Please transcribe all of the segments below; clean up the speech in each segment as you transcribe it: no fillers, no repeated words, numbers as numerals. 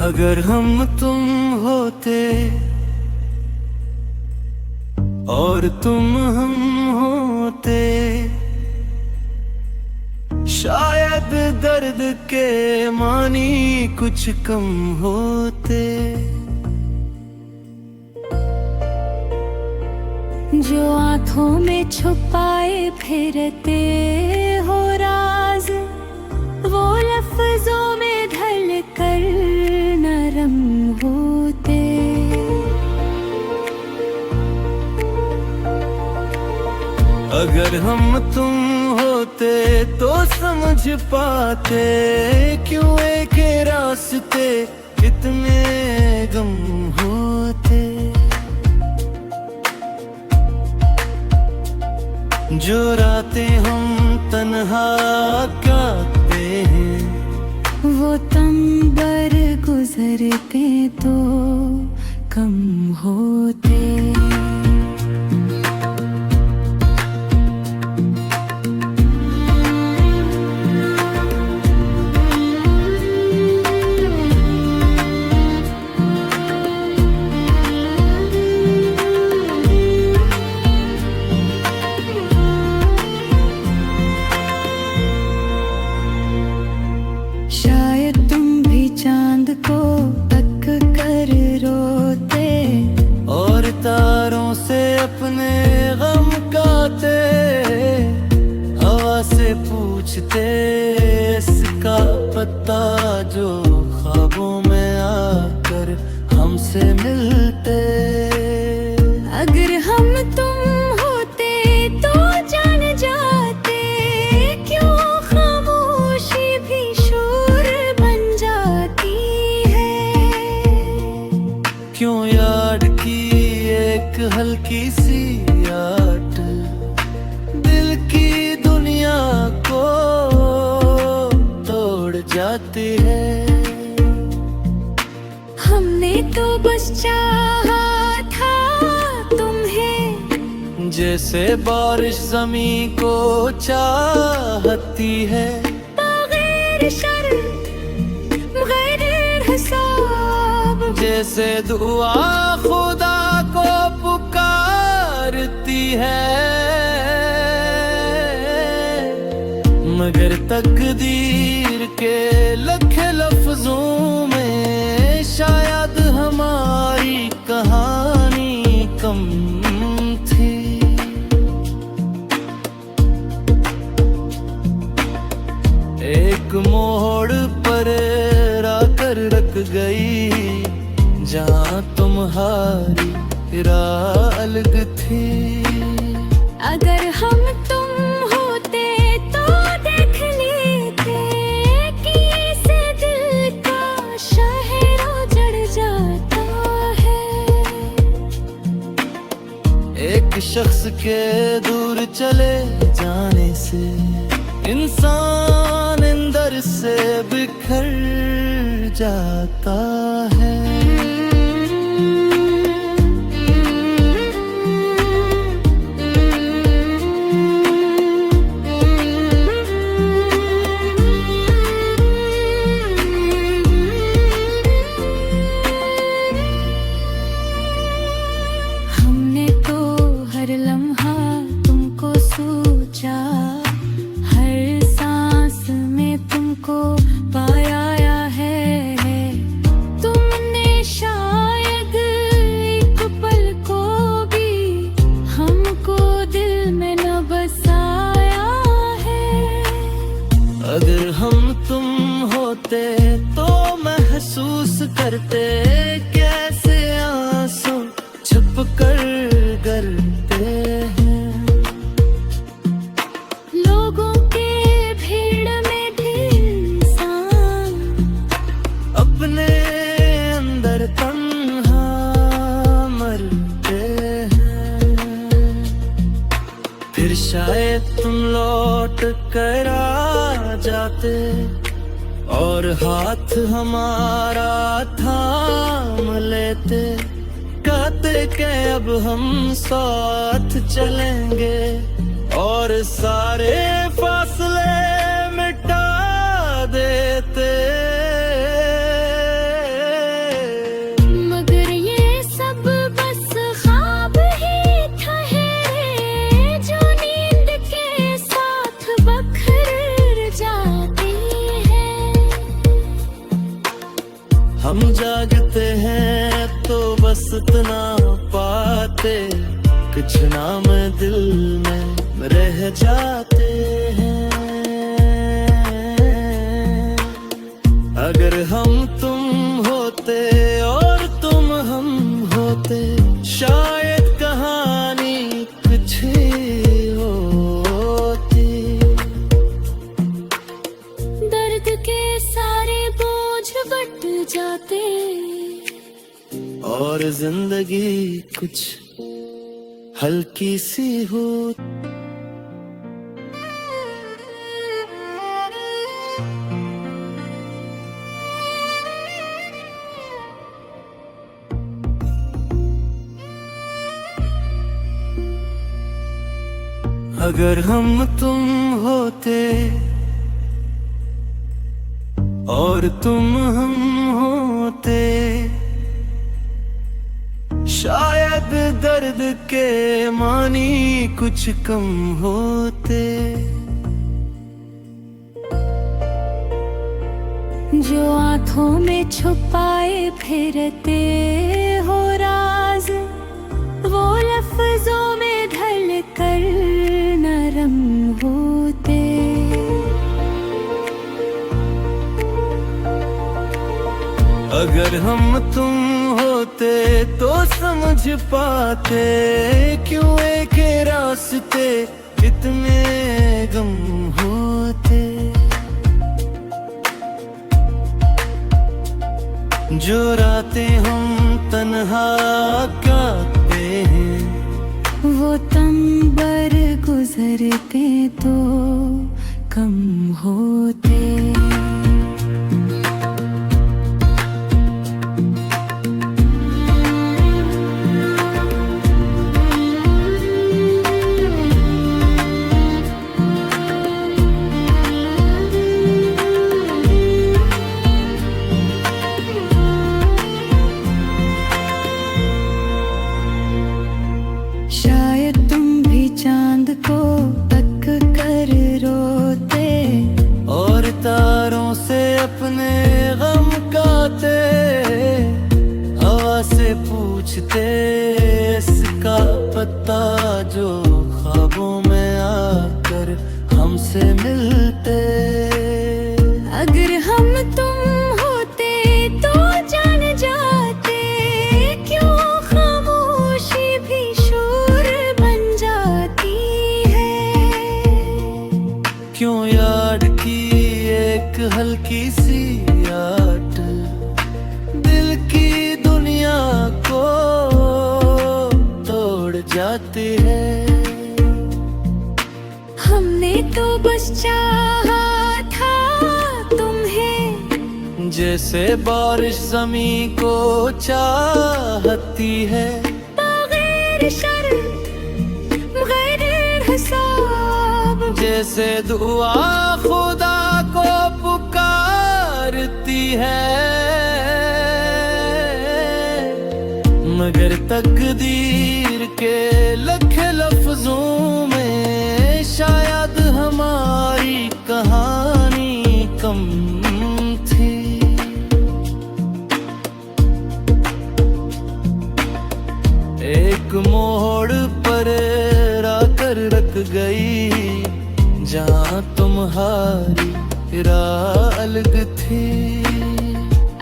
अगर हम तुम होते और तुम हम होते, शायद दर्द के मानी कुछ कम होते। जो आँखों में छुपाए फिरते हो राज, वो लफ्जों में ढल कर नरम होते। अगर हम तुम होते तो समझ पाते, क्यों एक रास्ते इतने गम होते। जो रातें हम तन्हा काटते हैं, वो तंबर गुजरते तो कम होते। शायद तुम भी चांद को तक कर रोते, और तारों से अपने गम गाते। हवा से पूछते इसका पता, जो ख्वाबों में आकर हमसे मिलते। अगर हम तुम होते तो जान जाते, क्यों खामोशी भी शोर बन जाती है। क्यों याद की एक हल्की सी याद दिल की दुनिया को तोड़ जाती है। हमने तो बस चाहा था तुम्हें, जैसे बारिश ज़मीं को चाहती है। बगैर शर्त बगैर हिसाब, जैसे दुआ खुदा को पुकारती है। मगर तकदीर के लखे लफ्जों में शायद हमारी कहानी कम थी। एक मोड़ पर आकर रख गई, जहाँ तुम्हारी राह अलग थी। अगर हम तुम होते तो देख लेते कि इस दिल का शहर उजड़ जाता है। एक शख्स के दूर चले जाने से इंसान अंदर से बिखर जाता है। हमने तो हर लम्हा तुमको सोचा, हर सांस में तुमको पाया है। तुमने शायद एक पल को भी हमको दिल में न बसाया है। अगर हम तुम होते तो महसूस करते, कैसे आंसू छुप कर गिरते हैं। लोगों के भीड़ में भी इंसान अपने अंदर तन्हा मरते हैं। फिर शायद तुम लौट कर आ जाते, और हाथ हमारा थाम लेते। कहते कि अब हम साथ चलेंगे, और सारे फासले मिटा देते। हम जागते हैं तो बस इतना पाते, कुछ नाम दिल में रह जाते हैं। अगर हम तुम होते और तुम हम होते, शायद कहानी कुछ ही होती। दर्द के सारे बोझ बट जाते और जिंदगी कुछ हल्की सी हो। अगर हम तुम होते और तुम हम होते, शायद दर्द के मानी कुछ कम होते। जो आंखों में छुपाए फिरते हो राज, वो लफ्जों में ढल कर नरम होते। अगर हम तुम होते तो समझ पाते, क्यों एक रास्ते इतने गम होते। जो रातें हम तन्हा काटते हैं, वो तंबर गुजरते तो कम होते। शायद तुम भी चांद को तक कर रोते और तारों से अपने गम गाते। हवा से पूछते इसका पता, जो ख्वाबों में आकर हमसे मिलते। अगर हम तुम होते तो जान जाते, क्यों खामोशी भी शोर बन जाती है। क्यों याद की एक हल्की सी याद दिल की दुनिया को तोड़ जाती है। हमने तो बस चाहा था तुम्हें, जैसे बारिश जमीन को चाहती है। बगैर शर्त बगैर हिसाब, जैसे दुआ खुदा को पुकारती है। मगर तकदीर के लख लफ्जों में शायद हमारी कहानी कम थी। एक मोड़ पर आकर रख गई, जहाँ तुम्हारी राह अलग थी।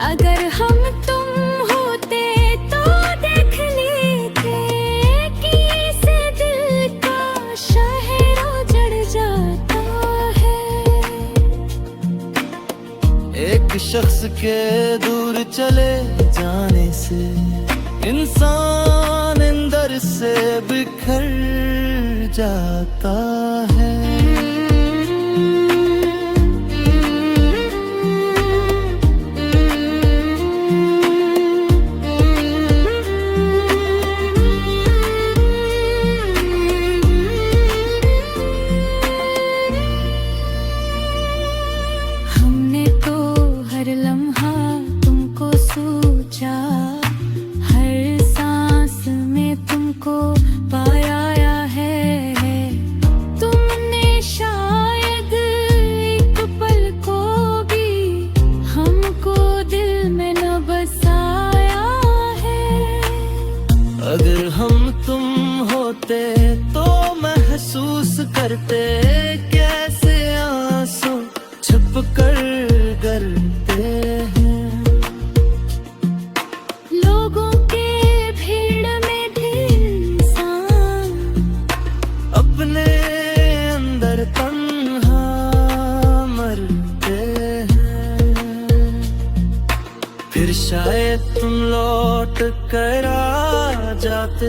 अगर हम तुम होते तो देख लेते कि इस दिल का शहर उजड़ जाता है। एक शख्स के दूर चले जाने से इंसान अंदर से बिखर जाता है। हमने तो हर लम्हा तुमको सोचा, हर सांस में तुमको पाया है। तुमने शायद अगर हम तुम होते तो महसूस करते कैसे आंसू छुप कर करते हैं। लोगों के भीड़ में भी इंसान अपने अंदर तन्हा मरते हैं। फिर शायद तुम लौट कर आ जाते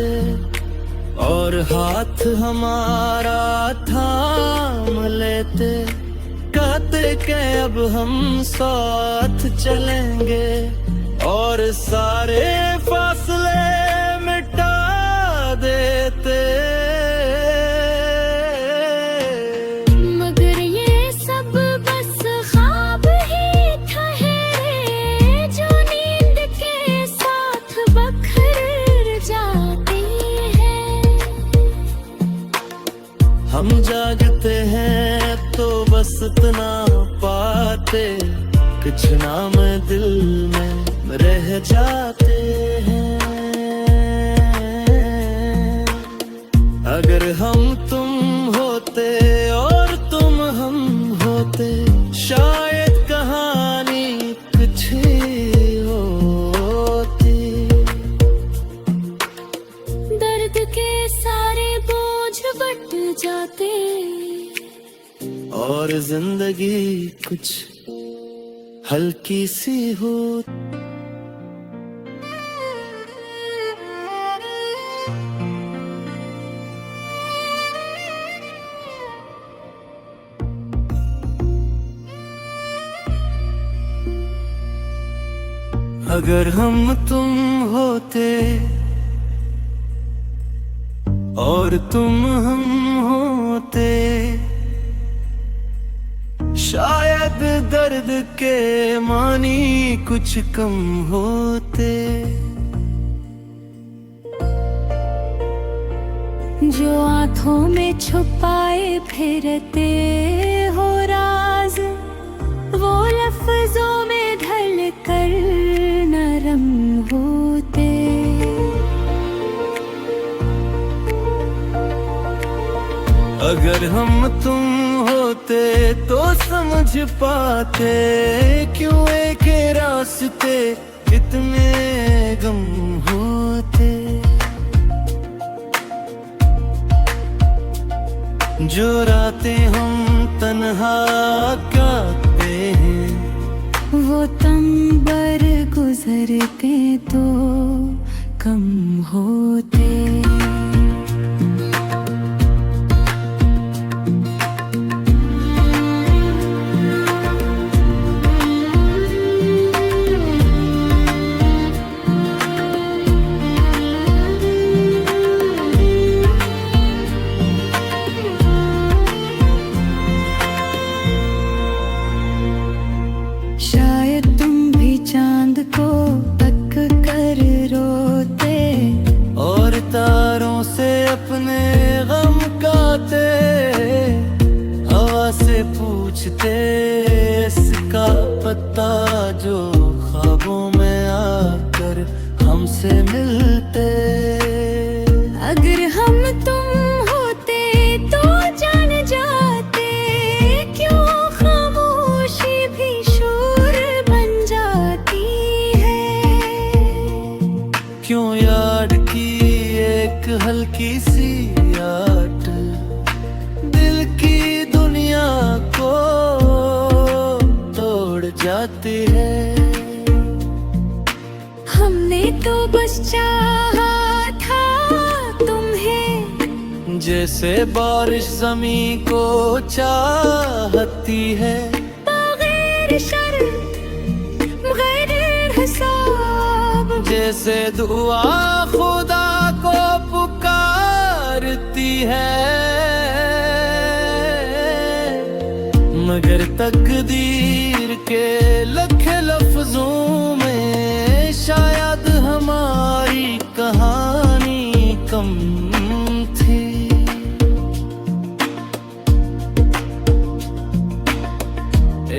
और हाथ हमारा थाम लेते, कहते कि अब हम साथ चलेंगे और सारे फासले मिटा देते। मगर ये सब बस ख्वाब ही ठहरे जो नींद के साथ बखर जाते हैं। हम जागते हैं तो बस इतना पाते, कुछ नाम दिल में रह जाते हैं। अगर हम तुम होते और तुम हम होते, शायद कहानी कुछ ही होती। दर्द के सारे बोझ बट जाते और जिंदगी कुछ हल्की सी हो। अगर हम तुम होते और तुम हम होते, शायद दर्द के मानी कुछ कम होते। जो आंखों में छुपाए फिरते हो राज, वो लफ्जों में ढल कर नरम होते। अगर हम तुम होते तो समझ पाते क्यों एक रास्ते इतने गम होते। जो रातें हम तन्हा काटते हैं, वो तंबर गुजरते तो कम होते। शायद तुम भी चांद को तक कर रोते और तारों से अपने गम गाते। हवा से पूछते इसका पता जो ख्वाबों में आकर हमसे मिलते। अगर हम तुम होते तो जान जाते क्यों खामोशी भी शोर बन जाती है। क्यों याद की एक हल्की सी याद दिल की दुनिया को तोड़ जाती है। हमने तो बस चाहा था तुम्हें, जैसे बारिश जमीन को चाहती है। बगैर शर्त बगैर हिसाब, जैसे दुआ खुदा को पुकारती है। मगर तकदीर के लखे लफ्जों में शायद हमारी कहानी कम थी।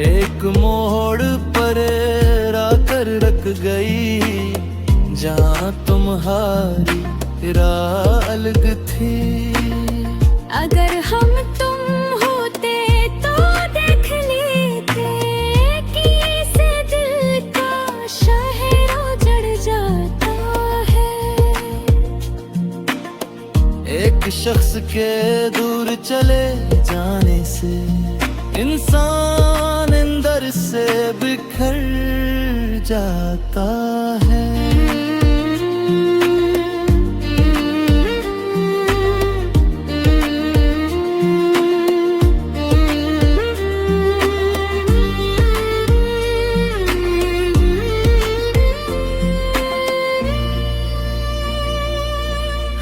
एक मोड़ पर आकर रख गई जहाँ तुम्हारी तेरा अलग थी। अगर हम तुम होते तो देख लेते कि इस दिल का शहर उजड़ जाता है। एक शख्स के दूर चले जाने से इंसान अंदर से बिखर जाता है।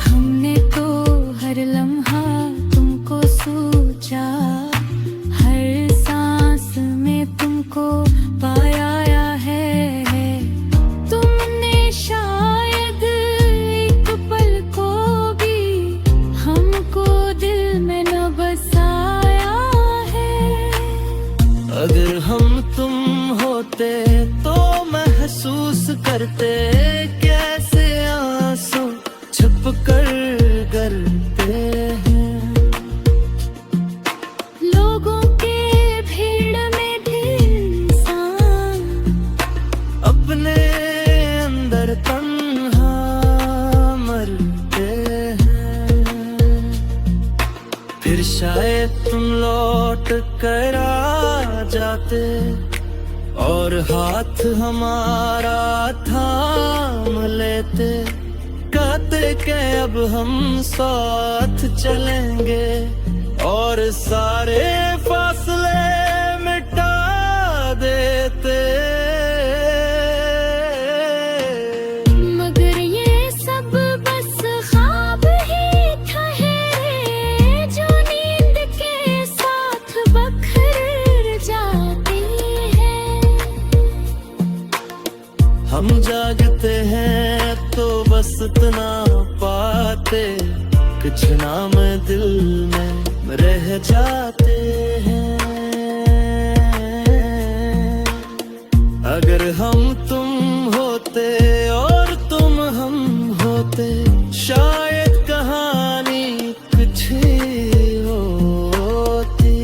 हमने तो हर लम्हा तुमको सोचा, हर सांस में तुमको पाया है। तुमने शायद एक पल को भी हमको दिल में न बसाया है। अगर हम तुम होते तो महसूस करते कैसे आंसू छुप कर करते हैं। लोगों के भीड़ में भी इंसान अपने अंदर तन्हा मरते हैं। फिर शायद तुम लौट कर आ जाते और हाथ हमारा थाम लेते, कहते कि अब हम साथ चलेंगे और सारे फासले मिटा देते। मगर ये सब बस ख्वाब ही ठहरे जो नींद के साथ बखर जाते हैं। हम जागते हैं तो बस इतना पाते, कुछ नाम दिल में रह जाते हैं। अगर हम तुम होते और तुम हम होते, शायद कहानी कुछ ही होती।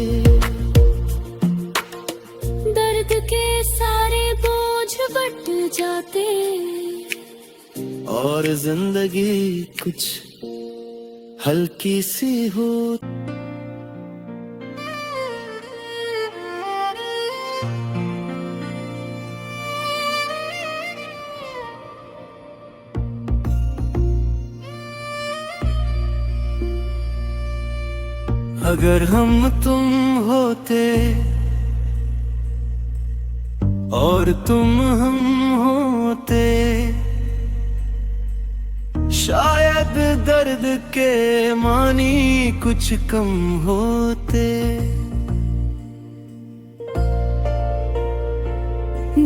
दर्द के सारे बोझ बट जाते और जिंदगी कुछ हल्की सी हो। अगर हम तुम होते और तुम हम होते, शायद दर्द के मानी कुछ कम होते।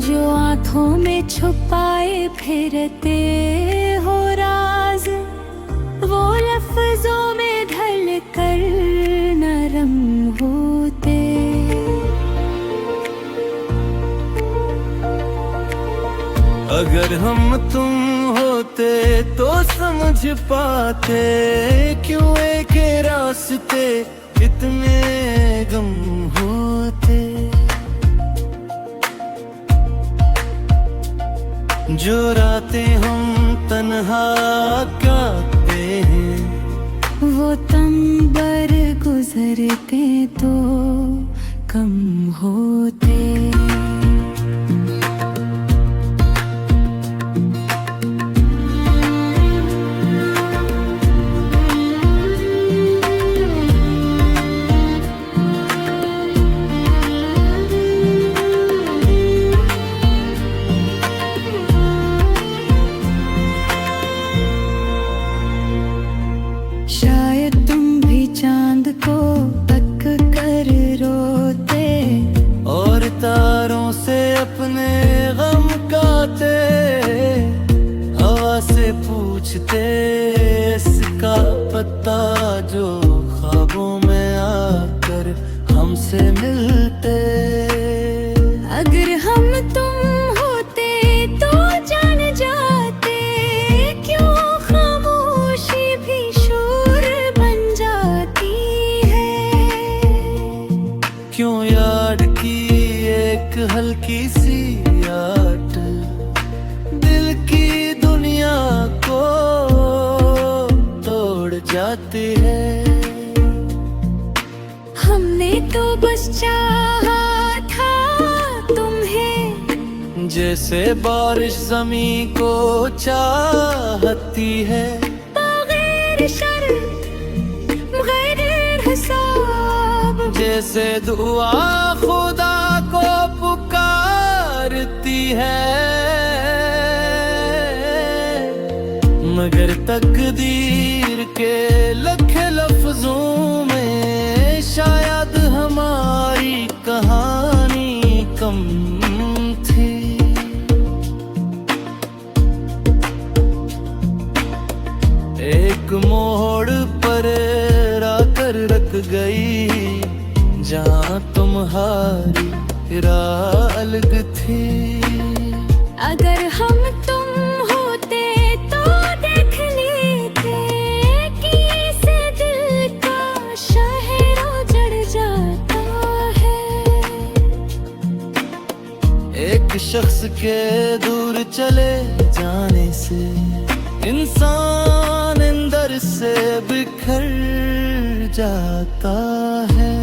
जो आंखों में छुपाए फिरते हो राज, वो लफ्जों में ढल कर नरम होते। अगर हम तुम होते तो समझ पाते क्यों एक रास्ते इतने गम होते। जो रातें हम तन्हा काटते हैं, वो तंबर गुजरते तो कम होते। शायद तुम भी चांद को तक कर रोते और हल्की सी आट दिल की दुनिया को तोड़ जाती है। हमने तो बस चाहा था तुम्हें, जैसे बारिश ज़मीं को चाहती है। बगैर शर्त बगैर हिसाब, जैसे दुआ खुदा को पुकारती है। मगर तकदीर के लखे लफ्जों में शायद हमारी कहानी कम थी। एक मोड़ पर आकर रख गई जहाँ तुम्हारी राह अलग थी। अगर हम तुम होते तो देख लेते कि इस दिल का शहर उजड़ जाता है। एक शख्स के दूर चले जाने से इंसान अंदर से बिखर जाता है।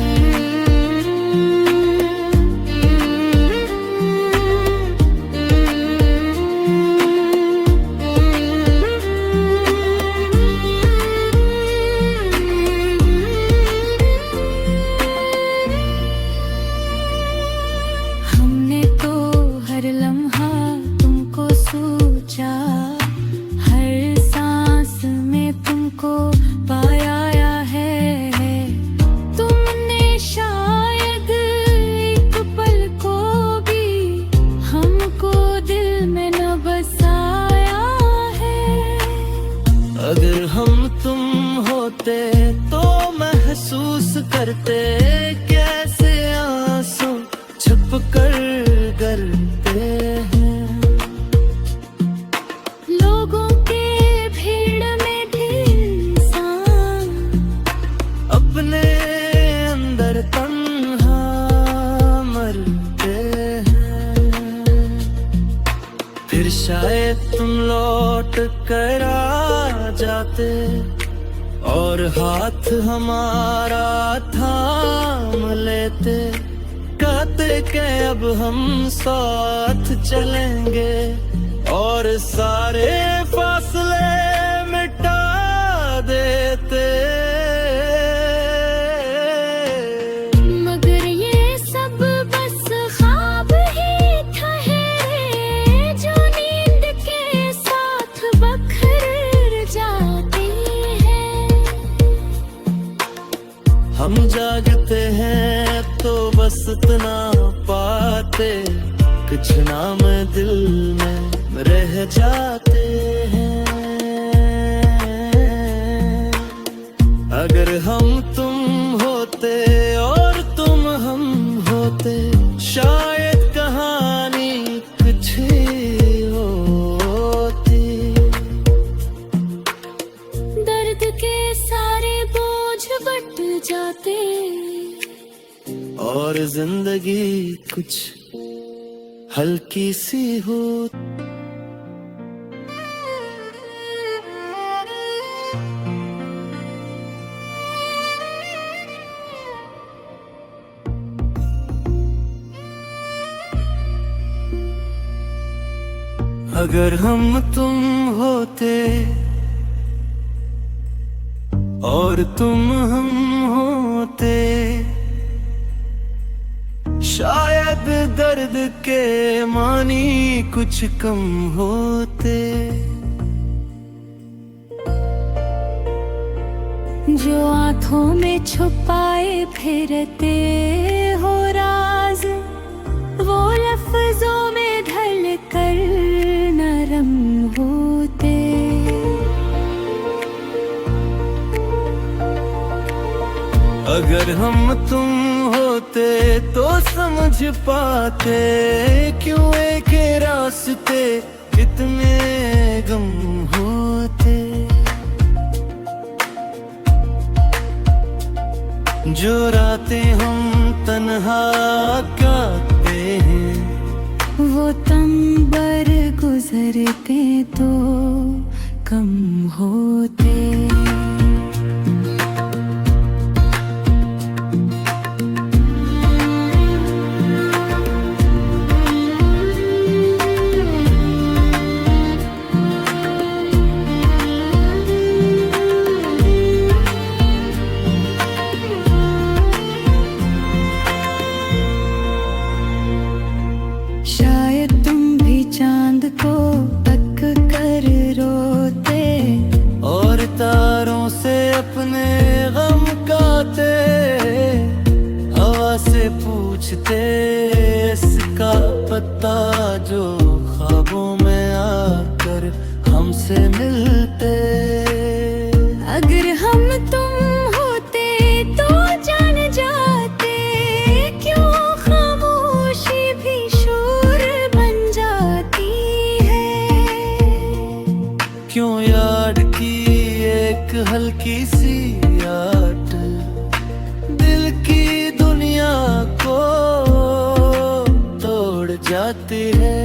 हमने तो हर लम्हा तुमको सोचा, हर सांस में तुमको पाया है। तुमने शायद एक पल को भी हमको दिल में न बसाया है। अगर हम तुम होते तो महसूस करते कैसे आंसू छुप कर गिरते हैं। लोगों के भीड़ में भी इंसान अपने अंदर तन्हा मरते हैं। फिर शायद तुम लौट कर आ जाते और हाथ हमारा थाम लेते। कहते कि अब हम साथ चलेंगे और सारे फासले मिटा देते। मगर ये सब बस ख्वाब ही ठहरे जो नींद के साथ बखर जाते हैं। हम जागते हैं तो बस इतना पाते, कुछ नाम दिल में रह जाते हैं। अगर हम तुम होते और तुम हम होते शायद कहानी कुछ ही होती। दर्द के सारे बोझ बट जाते और जिंदगी कुछ हल्की सी हो। अगर हम तुम होते और तुम हम होते शायद दर्द के मानी कुछ कम होते। जो आंखों में छुपाए फिरते हो राज, वो लफ्जों में ढल कर नरम होते। अगर हम तुम होते तो समझ पाते क्यों एक रास्ते इतने गम होते। जो रातें हम तन्हा काटते हैं गुजरते तो कम होते। शायद तुम भी चांद को तक कर रोते, और तारों से अपने गम गाते, हवा से पूछते इसका पता जो ख्वाबों में आकर हमसे मिलते। अगर हम तुम होते तो जान जाते, क्यों खामोशी भी शोर बन जाती है। क्यों याद की एक हल्की सी याद दिल की दुनिया को तोड़ जाती है।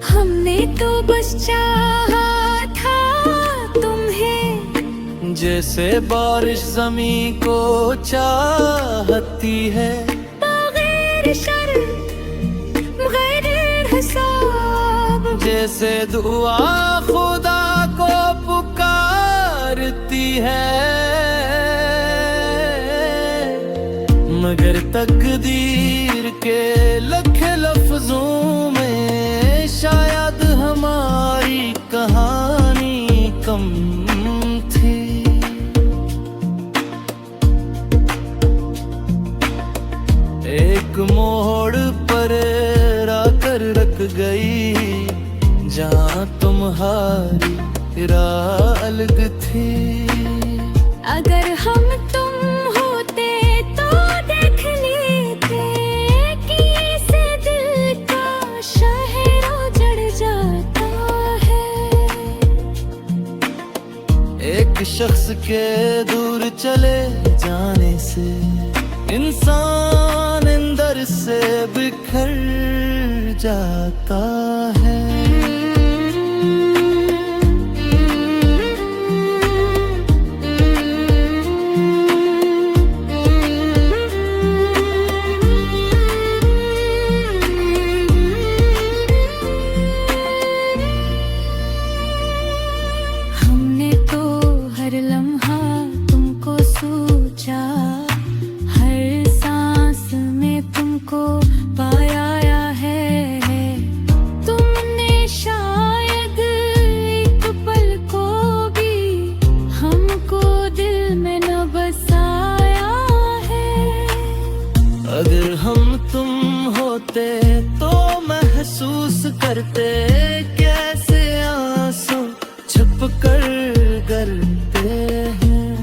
हमने तो बस चाहा था तुम्हें, जैसे बारिश जमीन को चाहती है। बगैर शर्त बगैर हिसाब, जैसे दुआ खुदा को पुकारती है। मगर तकदीर के लखे लफ्जों में शायद हमारी कहानी कम थी। एक मोड़ पर आकर रख गई, जहाँ तुम्हारी राह अलग थी। अगर हम तुम होते तो देख लेते कि इस दिल का शहर उजड़ जाता है। एक शख्स के दूर चले जाने से इंसान अंदर से बिखर जाता है। हमने तो हर लम्हा तुमको सोचा, हर सांस में तुमको पाया है। तुमने शायद एक पल को भी हमको दिल में न बसाया है। अगर हम तुम होते तो महसूस करते कैसे आंसू छुप कर करते हैं।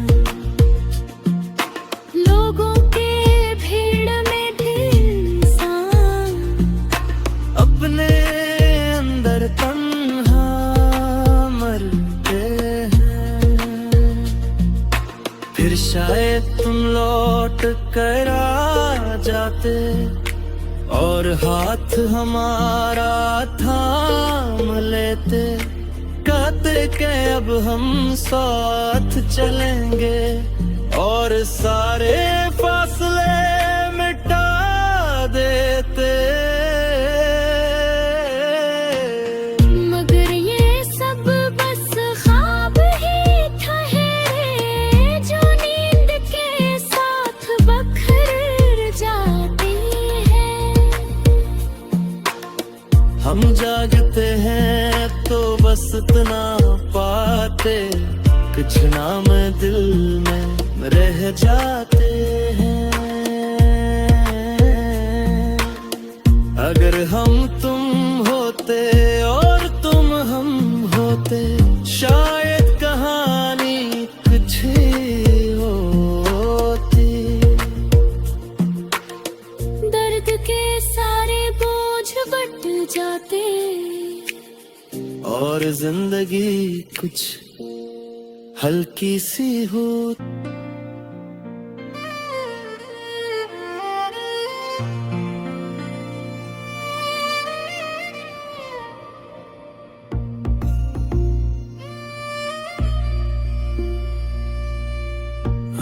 लोगों के भीड़ में भी इंसान अपने अंदर तन्हा मरते हैं। फिर शायद तुम लौट कर आ जाते और हाथ हमारा थाम लेते, कहते कि अब हम साथ चलेंगे और सारे फासले मिटा देते। मगर ये सब बस ख्वाब ही ठहरे, जो नींद के साथ बखर जाते हैं। हम जागते हैं तो बस इतना पाते, कुछ नाम दिल में रह जाते हैं। अगर हम तुम होते और तुम हम होते, शायद कहानी कुछ ही होती। दर्द के सारे बोझ बट जाते और जिंदगी कुछ हल्की सी हो।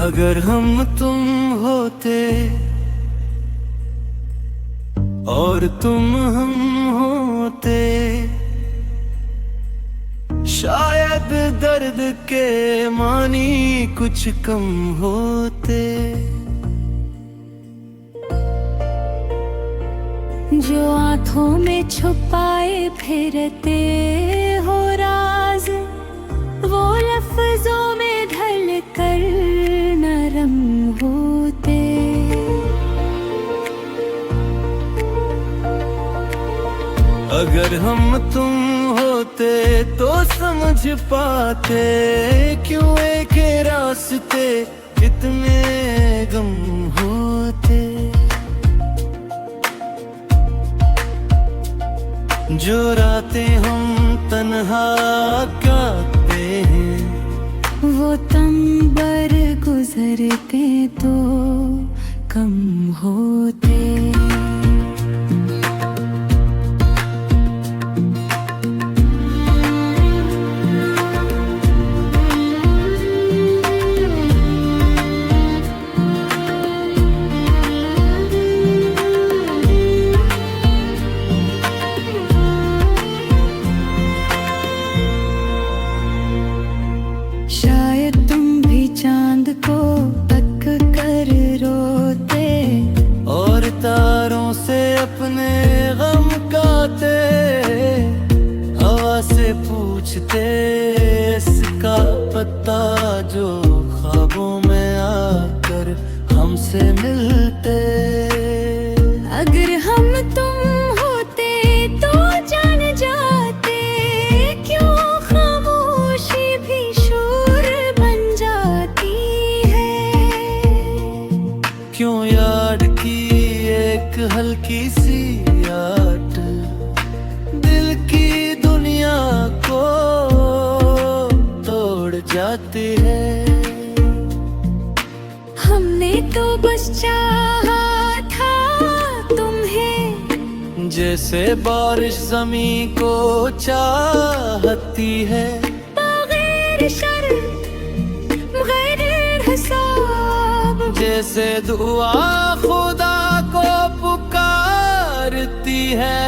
अगर हम तुम होते और तुम हम होते, शायद दर्द के मानी कुछ कम होते। जो आंखों में छुपाए फिरते हो राज, वो लफ्जों में ढल कर नरम होते। अगर हम तुम होते तो समझ पाते, क्यों एक रास्ते इतने गम होते। जो रातें हम तन्हा काटते हैं, वो तंबर गुजरते तो कम होते। शायद तुम भी चांद को तक कर रोते, और तारों से अपने गम गाते। हवा से पूछते इसका पता, जो ख्वाबों में आकर हमसे मिलते। अगर हम तुम होते तो जान जाते, क्यों खामोशी भी शोर बन जाती है। क्यों याद की एक हल्की सी याद दिल की दुनिया को तोड़ जाती है। हमने तो बस चाहा था तुम्हें, जैसे बारिश जमीन को चाहती है। बगैर शर्त बगैर हिसाब, जैसे दुआ खुदा को पुकारती है।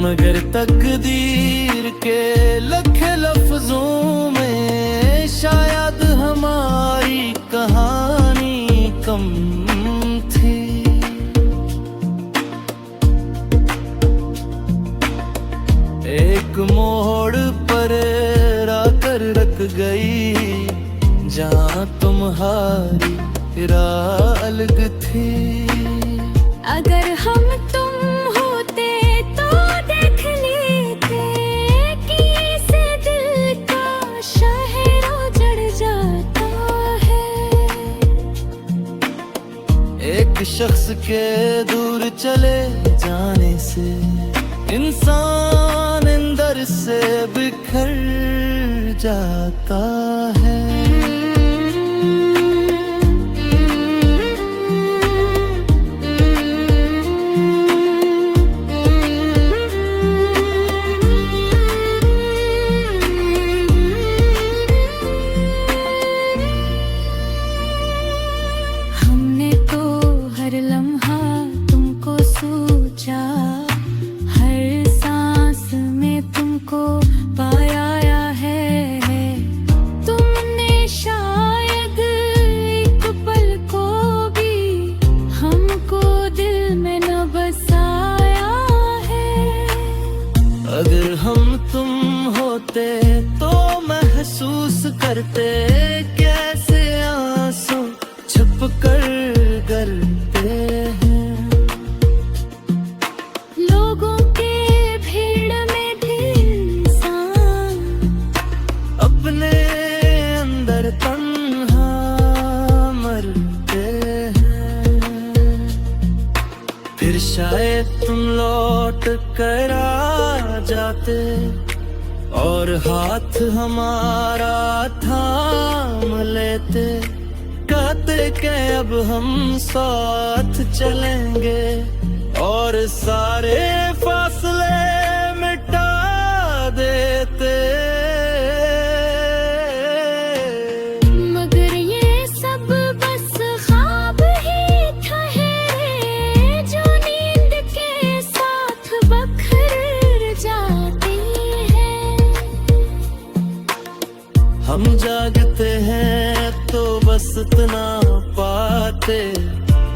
मगर तकदीर के लखे लफ्जों में शायद हमारी कहानी कम थी। एक मोड़ पर आकर रख गई, जहाँ तुम्हारी राह अलग थी। अगर हम तुम होते तो देख लेते कि इस दिल का शहर उजड़ जाता है। एक शख्स के दूर चले जाने से इंसान अंदर से बिखर जाता है। हमने तो हर लम्हा तुमको सोचा, हर सांस में तुमको पाया है। तुमने शायद एक पल को भी हमको दिल में न बसाया है। अगर हम तुम होते तो महसूस करते, कैसे आंसू छुप कर गलते हैं। लोगों के भीड़ में भी इंसान अपने अंदर तन्हा मरते हैं। फिर शायद तुम लौट कर आ जाते, और हाथ हमारा थाम लेते। कहते कि अब हम साथ चलेंगे, और सारे फासले मिटा देते। वसत ना पाते,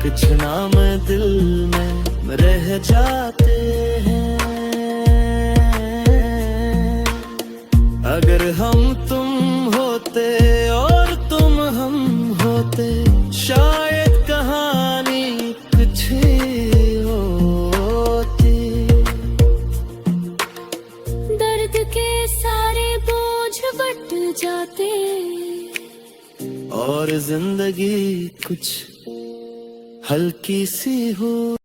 कुछ नाम दिल में रह जाते हैं। अगर हम तुम होते और तुम हम होते, शायद कहानी कुछ ही होती। दर्द के सारे बोझ बट जाते, और जिंदगी कुछ हल्की सी हो।